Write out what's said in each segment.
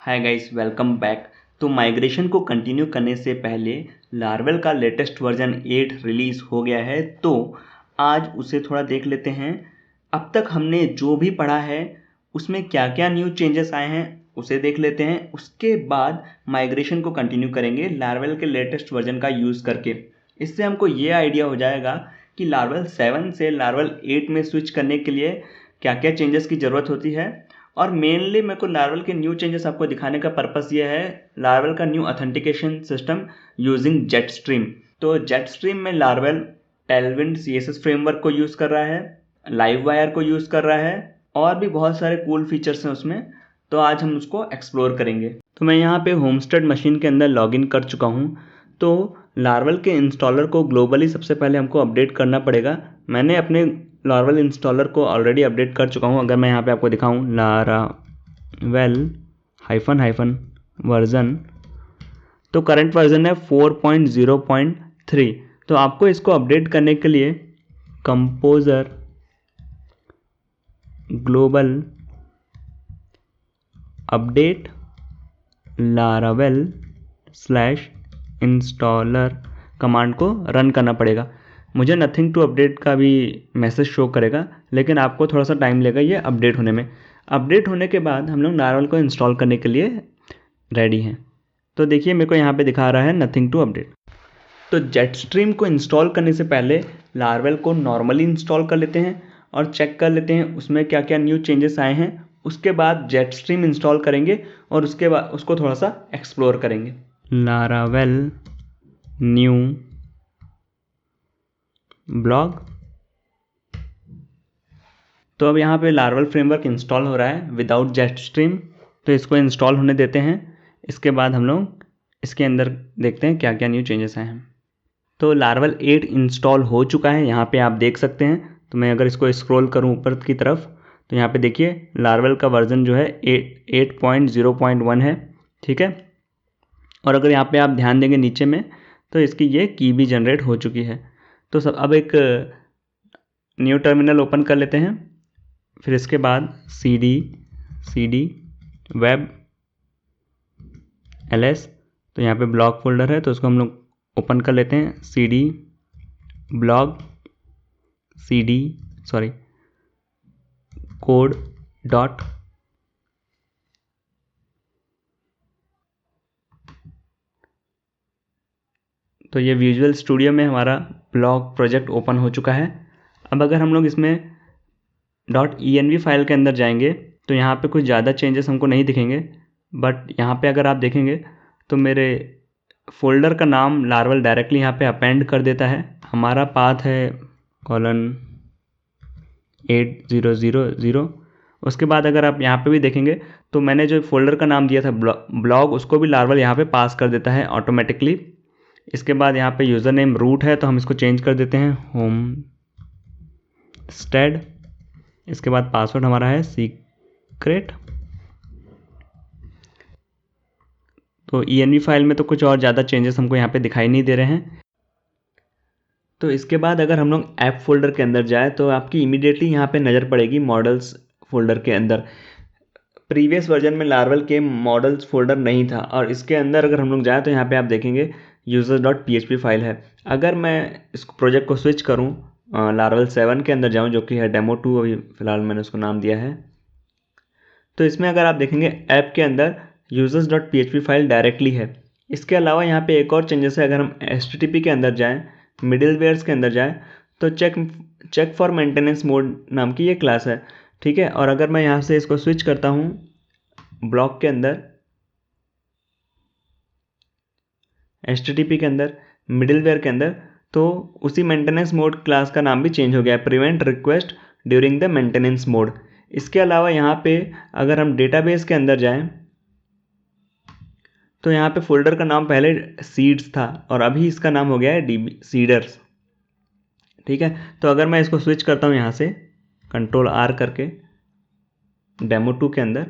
Hi guys, welcome back. तो migration को continue करने से पहले लार्वेल का लेटेस्ट वर्जन 8 रिलीज़ हो गया है, तो आज उसे थोड़ा देख लेते हैं। अब तक हमने जो भी पढ़ा है उसमें क्या क्या न्यू चेंजेस आए हैं उसे देख लेते हैं। उसके बाद माइग्रेशन को कंटिन्यू करेंगे लार्वेल के लेटेस्ट वर्जन का यूज़ करके। इससे हमको ये आइडिया हो जाएगा कि लार्वेल 7 से लार्वेल 8 में स्विच करने के लिए क्या क्या चेंजेस की ज़रूरत होती है। और मेनली मेरे को लार्वेल के न्यू चेंजेस आपको दिखाने का पर्पस ये है, लार्वेल का new authentication system using jet stream. तो जेट स्ट्रीम में लार्वेल टेलविंड CSS फ्रेमवर्क को यूज़ कर रहा है, लाइव वायर को यूज़ कर रहा है और भी बहुत सारे कूल फीचर्स हैं उसमें। तो आज हम उसको एक्सप्लोर करेंगे। तो मैं यहाँ पे होमस्टेड मशीन के अंदर लॉगिन कर चुका हूँ। तो लार्वेल के इंस्टॉलर को ग्लोबली सबसे पहले हमको अपडेट करना पड़ेगा। मैंने अपने लार्वेल इंस्टॉलर को ऑलरेडी अपडेट कर चुका हूँ। अगर मैं यहाँ पे आपको दिखाऊँ लारावेल हाइफन वर्जन, तो करंट वर्जन है 4.0.3। तो आपको इसको अपडेट करने के लिए composer global update Laravel /installer command को रन करना पड़ेगा। मुझे नथिंग टू अपडेट का भी मैसेज शो करेगा, लेकिन आपको थोड़ा सा टाइम लगेगा ये अपडेट होने में। अपडेट होने के बाद हम लोग लार्वेल को इंस्टॉल करने के लिए रेडी हैं। तो देखिए मेरे को यहाँ पे दिखा रहा है नथिंग टू अपडेट। तो जेट स्ट्रीम को इंस्टॉल करने से पहले लार्वेल को नॉर्मली इंस्टॉल कर लेते हैं और चेक कर लेते हैं उसमें क्या क्या न्यू चेंजेस आए हैं। उसके बाद जेट स्ट्रीम इंस्टॉल करेंगे और उसके बाद उसको थोड़ा सा एक्सप्लोर करेंगे। Laravel new blog. तो अब यहाँ पे लार्वेल फ्रेमवर्क इंस्टॉल हो रहा है विदाउट जेट स्ट्रीम। तो इसको इंस्टॉल होने देते हैं। इसके बाद हम लोग इसके अंदर देखते हैं क्या क्या न्यू चेंजेस आए हैं। तो लार्वेल 8 इंस्टॉल हो चुका है, यहाँ पे आप देख सकते हैं। तो मैं अगर इसको स्क्रॉल करूँ ऊपर की तरफ तो यहाँ पे देखिए लार्वेल का वर्जन जो है 8.0.1 है, ठीक है। और अगर यहाँ पे आप ध्यान देंगे नीचे में तो इसकी ये की भी जनरेट हो चुकी है। तो सब अब एक न्यू टर्मिनल ओपन कर लेते हैं। फिर इसके बाद cd वेब ls। तो यहाँ पे ब्लॉग फोल्डर है तो उसको हम लोग ओपन कर लेते हैं। cd ब्लॉग कोड डॉट तो ये विजुअल स्टूडियो में हमारा ब्लॉग प्रोजेक्ट ओपन हो चुका है। अब अगर हम लोग इसमें .env फाइल के अंदर जाएंगे तो यहाँ पे कुछ ज़्यादा चेंजेस हमको नहीं दिखेंगे, बट यहाँ पे अगर आप देखेंगे तो मेरे फोल्डर का नाम लार्वेल डायरेक्टली यहाँ पे अपेंड कर देता है। हमारा पाथ है :8000। उसके बाद अगर आप यहाँ पे भी देखेंगे तो मैंने जो फोल्डर का नाम दिया था ब्लॉग, उसको भी लार्वेल यहाँ पे पास कर देता है ऑटोमेटिकली। इसके बाद यहाँ पे यूज़र नेम रूट है तो हम इसको चेंज कर देते हैं होमस्टेड। इसके बाद पासवर्ड हमारा है सीक्रेट। तो env फाइल में तो कुछ और ज़्यादा चेंजेस हमको यहाँ पे दिखाई नहीं दे रहे हैं। तो इसके बाद अगर हम लोग ऐप फोल्डर के अंदर जाए तो आपकी इमीडिएटली यहाँ पे नज़र पड़ेगी मॉडल्स फोल्डर के अंदर। प्रीवियस वर्जन में लार्वेल के मॉडल्स फोल्डर नहीं था और इसके अंदर अगर हम लोग जाएँ तो यहाँ पे आप देखेंगे users.php फाइल है। अगर मैं इस प्रोजेक्ट को स्विच करूँ लार्वेल 7 के अंदर जाऊँ, जो कि है डेमो 2, अभी फ़िलहाल मैंने उसको नाम दिया है। तो इसमें अगर आप देखेंगे ऐप के अंदर users.php फाइल डायरेक्टली है। इसके अलावा यहाँ पे एक और चेंजेस है। अगर हम HTTP के अंदर जाएँ, मिडिलवेयर्स के अंदर जाएँ, तो चेक फॉर मेंटेनेंस मोड नाम की ये क्लास है, ठीक है। और अगर मैं यहाँ से इसको स्विच करता हूँ ब्लॉक के अंदर, HTTP के अंदर, मिडिलवेयर के अंदर, तो उसी मेंटेनेंस मोड क्लास का नाम भी चेंज हो गया है, prevent request during the maintenance mode. इसके अलावा यहाँ पे अगर हम डेटाबेस के अंदर जाएं तो यहाँ पे फोल्डर का नाम पहले सीड्स था और अभी इसका नाम हो गया है DB सीडर्स, ठीक है। तो अगर मैं इसको स्विच करता हूँ यहाँ से Ctrl+R करके डेमो 2 के अंदर,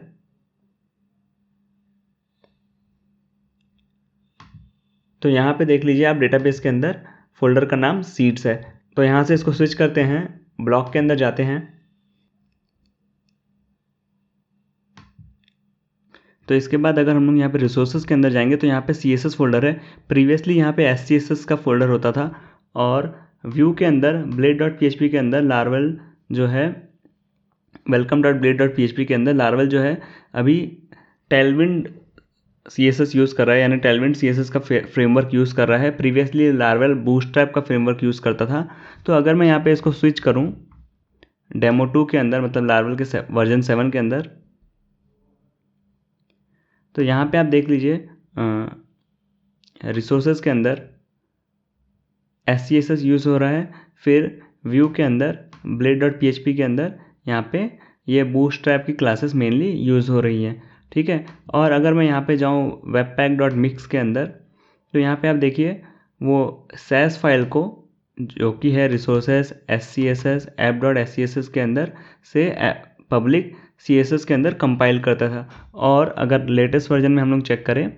तो यहाँ पे देख लीजिए आप डेटाबेस के अंदर फोल्डर का नाम सीड्स है। तो यहाँ से इसको स्विच करते हैं, ब्लॉक के अंदर जाते हैं। तो इसके बाद अगर हम लोग यहाँ पे रिसोर्सेज के अंदर जाएंगे तो यहाँ पे CSS फोल्डर है। प्रीवियसली यहाँ पे SCSS का फोल्डर होता था, और व्यू के अंदर blade.php के अंदर लार्वल जो है welcome.blade.php के अंदर लार्वल जो है अभी टेलविंड CSS यूज़ कर रहा है, यानी टेलविंड CSS का फ्रेमवर्क यूज़ कर रहा है। प्रीवियसली लार्वल बूटस्ट्रैप का फ्रेमवर्क यूज़ करता था। तो अगर मैं यहाँ पे इसको स्विच करूँ डेमो 2 के अंदर, मतलब लार्वल के वर्जन 7 के अंदर, तो यहाँ पे आप देख लीजिए रिसोर्सेज के अंदर SCSS यूज़ हो रहा है, फिर व्यू के अंदर blade.php के अंदर यहाँ पे ये बूटस्ट्रैप की क्लासेस मेनली यूज़ हो रही हैं, ठीक है। और अगर मैं यहाँ पे जाऊँ webpack.mix के अंदर, तो यहाँ पे आप देखिए वो सैस फाइल को जो कि है रिसोर्सेज SCSS app.scss के अंदर से पब्लिक CSS के अंदर कंपाइल करता था। और अगर लेटेस्ट वर्जन में हम लोग चेक करें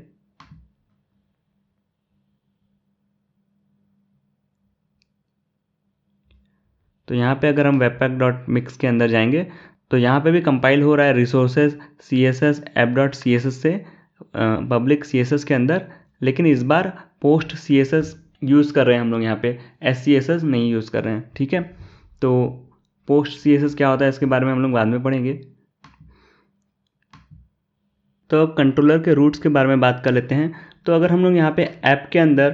तो यहाँ पे अगर हम webpack.mix के अंदर जाएंगे तो यहाँ पे भी कंपाइल हो रहा है रिसोर्सेज CSS app.css से पब्लिक CSS के अंदर, लेकिन इस बार पोस्ट CSS यूज़ कर रहे हैं हम लोग, यहाँ पे SCSS नहीं यूज़ कर रहे हैं, ठीक है। तो पोस्ट CSS क्या होता है इसके बारे में हम लोग बाद में पढ़ेंगे। तो अब कंट्रोलर के रूट्स के बारे में बात कर लेते हैं। तो अगर हम लोग यहाँ पे ऐप के अंदर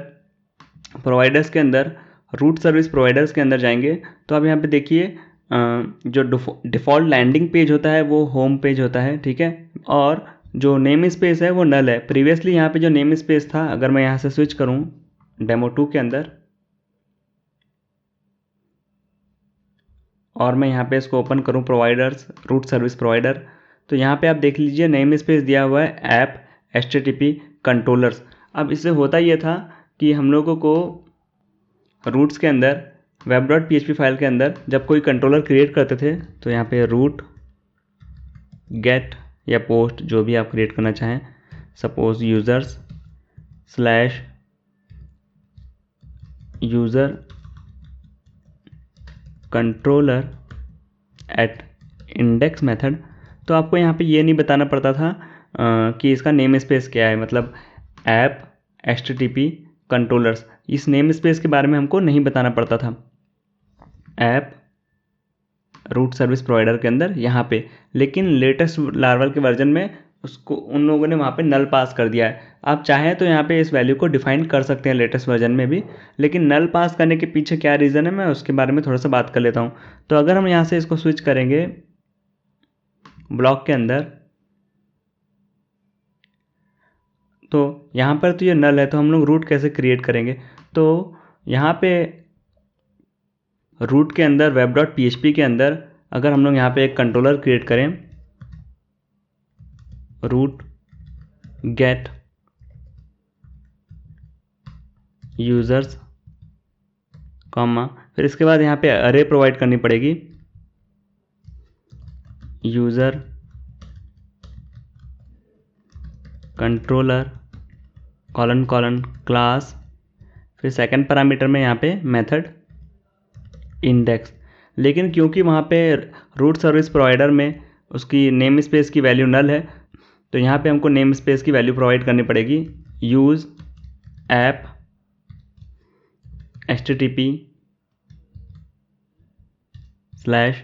प्रोवाइडर्स के अंदर रूट सर्विस प्रोवाइडर्स के अंदर जाएंगे तो आप यहाँ पे देखिए जो डिफ़ॉल्ट लैंडिंग पेज होता है वो होम पेज होता है, ठीक है। और जो नेम स्पेस है वो नल है। प्रीवियसली यहाँ पे जो नेम स्पेस था, अगर मैं यहाँ से स्विच करूँ डेमो 2 के अंदर और मैं यहाँ पे इसको ओपन करूँ प्रोवाइडर्स रूट सर्विस प्रोवाइडर, तो यहाँ पे आप देख लीजिए नेम स्पेस दिया हुआ है ऐप HTTP कंट्रोलर्स। अब इससे होता ये था कि हम लोगों को रूट्स के अंदर web.php फाइल के अंदर जब कोई कंट्रोलर क्रिएट करते थे तो यहाँ पे रूट गेट या पोस्ट जो भी आप क्रिएट करना चाहें, suppose users slash user controller at index method, तो आपको यहाँ पे ये नहीं बताना पड़ता था कि इसका नेम स्पेस क्या है, मतलब ऐप HTTP कंट्रोलर्स, इस नेम स्पेस के बारे में हमको नहीं बताना पड़ता था ऐप रूट सर्विस प्रोवाइडर के अंदर यहाँ पे। लेकिन लेटेस्ट लार्वल के वर्जन में उसको उन लोगों ने वहाँ पे नल पास कर दिया है। आप चाहें तो यहाँ पे इस वैल्यू को डिफाइन कर सकते हैं लेटेस्ट वर्जन में भी, लेकिन नल पास करने के पीछे क्या रीज़न है मैं उसके बारे में थोड़ा सा बात कर लेता हूँ। तो अगर हम यहाँ से इसको स्विच करेंगे ब्लॉक के अंदर, तो यहाँ पर तो ये नल है, तो हम लोग रूट कैसे क्रिएट करेंगे। तो यहाँ पे रूट के अंदर web.php के अंदर अगर हम लोग यहाँ पे एक कंट्रोलर क्रिएट करें रूट गेट यूज़र्स कॉमा, फिर इसके बाद यहाँ पे अरे प्रोवाइड करनी पड़ेगी user controller colon colon class, फिर सेकंड पैरामीटर में यहाँ पे मेथड इंडेक्स। लेकिन क्योंकि वहाँ पे रूट सर्विस प्रोवाइडर में उसकी नेम स्पेस की वैल्यू नल है, तो यहाँ पे हमको नेम स्पेस की वैल्यू प्रोवाइड करनी पड़ेगी use app HTTP slash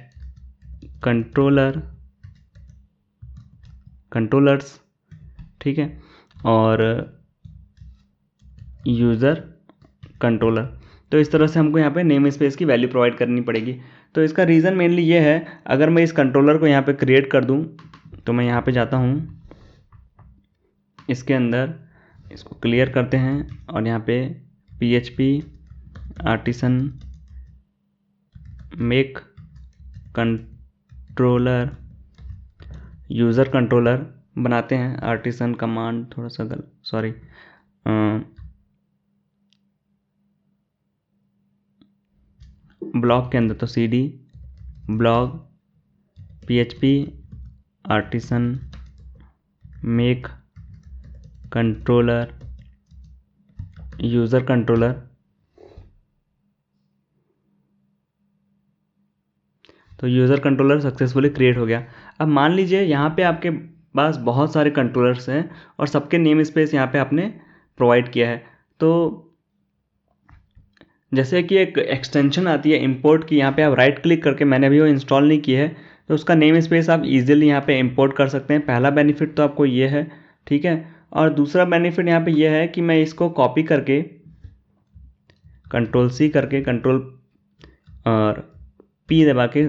controllers, ठीक है, और यूज़र कंट्रोलर। तो इस तरह से हमको यहाँ पे नेम स्पेस की वैल्यू प्रोवाइड करनी पड़ेगी। तो इसका रीज़न मेनली ये है, अगर मैं इस कंट्रोलर को यहाँ पे क्रिएट कर दूँ तो मैं यहाँ पे जाता हूँ, इसके अंदर इसको क्लियर करते हैं और यहाँ पे PHP artisan make controller user controller बनाते हैं। आर्टिसन कमांड थोड़ा सा गलत, सॉरी, ब्लॉक के अंदर तो CD blog PHP artisan make controller user controller. तो यूज़र कंट्रोलर सक्सेसफुली क्रिएट हो गया। अब मान लीजिए यहाँ पे आपके पास बहुत सारे कंट्रोलर्स हैं और सबके नेम स्पेस यहाँ पे आपने प्रोवाइड किया है। तो जैसे कि एक एक्सटेंशन आती है इंपोर्ट की, यहाँ पे आप राइट क्लिक करके, मैंने अभी वो इंस्टॉल नहीं की है, तो उसका नेम स्पेस आप इजीली यहाँ पे इंपोर्ट कर सकते हैं। पहला बेनिफिट तो आपको ये है, ठीक है। और दूसरा बेनिफिट यहाँ पे ये है कि मैं इसको कॉपी करके कंट्रोल सी करके कंट्रोल और पी दबा के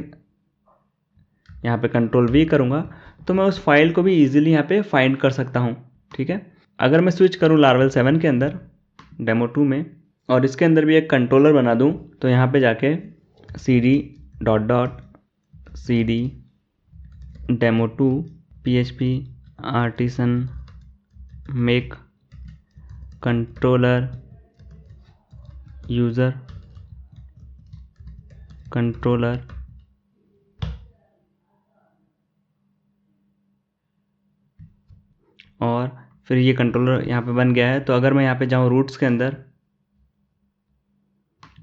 यहाँ पे कंट्रोल वी करूँगा तो मैं उस फाइल को भी ईजिली यहाँ पे फाइंड कर सकता हूँ, ठीक है। अगर मैं स्विच करूँ लार्वल 7 के अंदर डेमो 2 में और इसके अंदर भी एक कंट्रोलर बना दूँ, तो यहाँ पे जाके cd demo 2 php artisan make controller user controller और फिर ये कंट्रोलर यहाँ पे बन गया है। तो अगर मैं यहाँ पे जाऊँ रूट्स के अंदर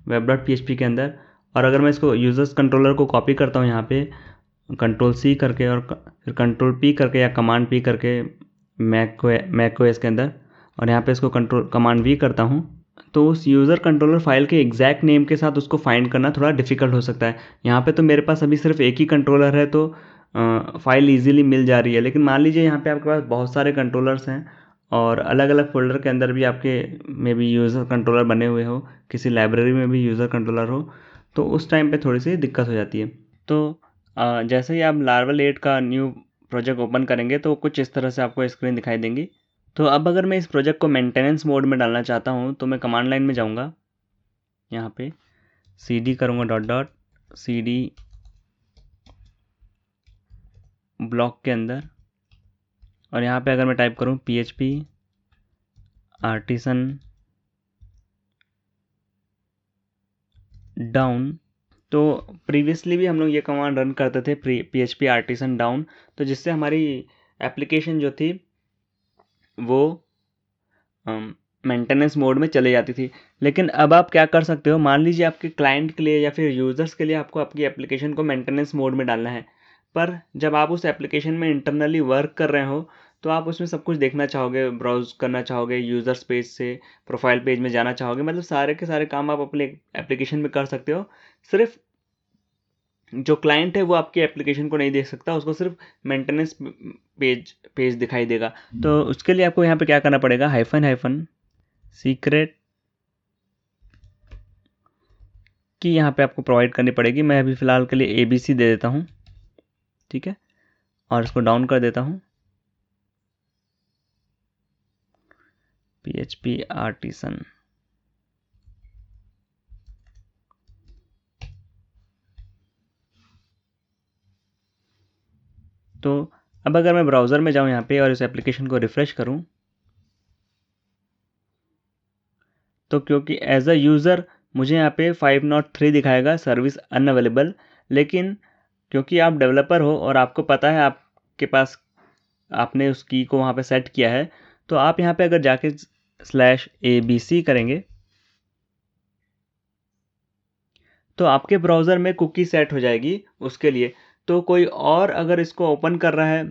web.php के अंदर, और अगर मैं इसको यूजर्स कंट्रोलर को कॉपी करता हूँ यहाँ पे कंट्रोल सी करके और फिर कंट्रोल पी करके या कमांड पी करके मैक ओएस के अंदर, और यहाँ पे इसको कंट्रोल कमांड वी करता हूँ, तो उस यूज़र कंट्रोलर फाइल के एग्जैक्ट नेम के साथ उसको फाइंड करना थोड़ा डिफिकल्ट हो सकता है। यहाँ पे तो मेरे पास अभी सिर्फ एक ही कंट्रोलर है तो फाइल इजीली मिल जा रही है। लेकिन मान लीजिए यहाँ पे आपके पास बहुत सारे कंट्रोलर्स हैं और अलग अलग फोल्डर के अंदर भी आपके में भी यूज़र कंट्रोलर बने हुए हो, किसी लाइब्रेरी में भी यूज़र कंट्रोलर हो, तो उस टाइम पे थोड़ी सी दिक्कत हो जाती है। तो जैसे ही आप लार्वल 8 का न्यू प्रोजेक्ट ओपन करेंगे तो कुछ इस तरह से आपको स्क्रीन दिखाई देंगी। तो अब अगर मैं इस प्रोजेक्ट को मेंटेनेंस मोड में डालना चाहता हूँ तो मैं कमांड लाइन में जाऊँगा, यहाँ पे cd करूँगा cd ब्लॉक के अंदर, और यहाँ पे अगर मैं टाइप करूँ php artisan डाउन, तो प्रीवियसली भी हम लोग ये कमांड रन करते थे php artisan डाउन, तो जिससे हमारी एप्लीकेशन जो थी वो मेंटेनेंस मोड में चले जाती थी। लेकिन अब आप क्या कर सकते हो, मान लीजिए आपके क्लाइंट के लिए या फिर यूज़र्स के लिए आपको आपकी एप्लीकेशन को मेंटेनेंस मोड में डालना है, पर जब आप उस एप्लीकेशन में इंटरनली वर्क कर रहे हो तो आप उसमें सब कुछ देखना चाहोगे, ब्राउज करना चाहोगे, यूज़र्स पेज से प्रोफाइल पेज में जाना चाहोगे, मतलब सारे के सारे काम आप अपने एप्लीकेशन में कर सकते हो। सिर्फ जो क्लाइंट है वो आपकी एप्लीकेशन को नहीं देख सकता, उसको सिर्फ मेंटेनेंस पेज दिखाई देगा। तो उसके लिए आपको यहाँ पे क्या करना पड़ेगा, हाइफन सीक्रेट की यहाँ पे आपको प्रोवाइड करनी पड़ेगी। मैं अभी फ़िलहाल के लिए ABC दे देता हूँ, ठीक है, और इसको डाउन कर देता हूँ PHP आर्टिसन। तो अब अगर मैं ब्राउज़र में जाऊँ यहाँ पे और इस एप्लीकेशन को रिफ़्रेश करूँ, तो क्योंकि एज अ यूज़र मुझे यहाँ पे 503 दिखाएगा सर्विस अनअवेलेबल, लेकिन क्योंकि आप डेवलपर हो और आपको पता है आपके पास आपने उस की को वहाँ पे सेट किया है, तो आप यहाँ पे अगर जाके /abc करेंगे तो आपके ब्राउज़र में कुकी सेट हो जाएगी उसके लिए। तो कोई और अगर इसको ओपन कर रहा है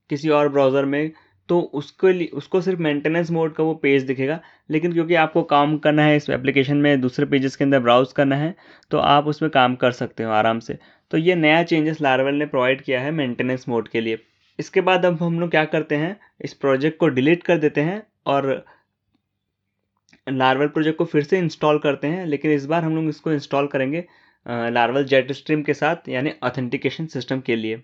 किसी और ब्राउज़र में तो उसको सिर्फ मेंटेनेंस मोड का वो पेज दिखेगा, लेकिन क्योंकि आपको काम करना है इस एप्लीकेशन में, दूसरे पेजेस के अंदर ब्राउज़ करना है, तो आप उसमें काम कर सकते हो आराम से। तो ये नया चेंजेस लार्वल ने प्रोवाइड किया है मेंटेनेंस मोड के लिए। इसके बाद अब हम लोग क्या करते हैं, इस प्रोजेक्ट को डिलीट कर देते हैं और लार्वल प्रोजेक्ट को फिर से इंस्टॉल करते हैं। लेकिन इस बार हम लोग इसको इंस्टॉल करेंगे लार्वल जेट स्ट्रीम के साथ, यानी ऑथेंटिकेशन सिस्टम के लिए।